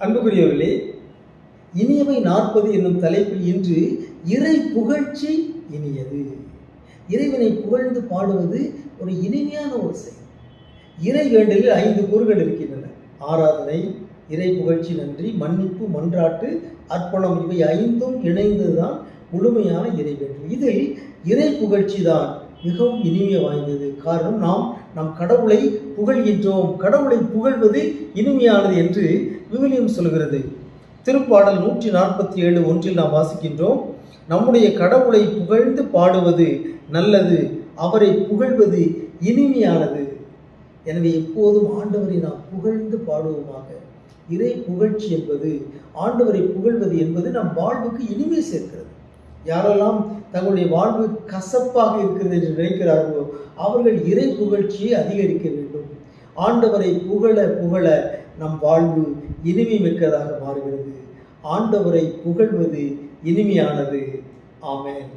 அன்புக்குரியவர்களே, இனியவை 40 என்னும் தலைப்பில் இன்று இறை புகழ்ச்சி இனியது. இறைவனை புகழ்ந்து பாடுவது ஒரு இனிமையான ஒரு செயல். இறை வேண்டலில் 5 கூறுகள் இருக்கின்றன. ஆராதனை, இறை புகழ்ச்சி, நன்றி, மன்னிப்பு, மன்றாட்டு, அர்ப்பணம். இவை 5ம் இணைந்ததுதான் முழுமையான இறை வேண்டல். இதில் இறை புகழ்ச்சி தான் மிகவும் இனிமை வாய்ந்தது. காரணம், நாம் நம் கடவுளை புகழ்கின்றோம். கடவுளை புகழ்வது இனிமையானது என்று விவிலியம் சொல்கிறது. திருப்பாடல் 147:1 நாம் வாசிக்கின்றோம், நம்முடைய கடவுளை புகழ்ந்து பாடுவது நல்லது, அவரை புகழ்வது இனிமையானது. எனவே எப்போதும் ஆண்டவரை நாம் புகழ்ந்து பாடுவோமாக. இறை புகழ்ச்சி என்பது, ஆண்டவரை புகழ்வது என்பது நம் வாழ்வுக்கு இனிமை சேர்க்கிறது. யாரெல்லாம் தங்களுடைய வாழ்வு கசப்பாக இருக்கிறது என்று நினைக்கிறார்களோ அவர்கள் இறை புகழ்ச்சியை அதிகரிக்க வேண்டும். ஆண்டவரை புகழ புகழ நம் வாழ்வு இனிமை மிக்கதாக மாறுகிறது. ஆண்டவரை புகழ்வது இனிமையானது. ஆமென்.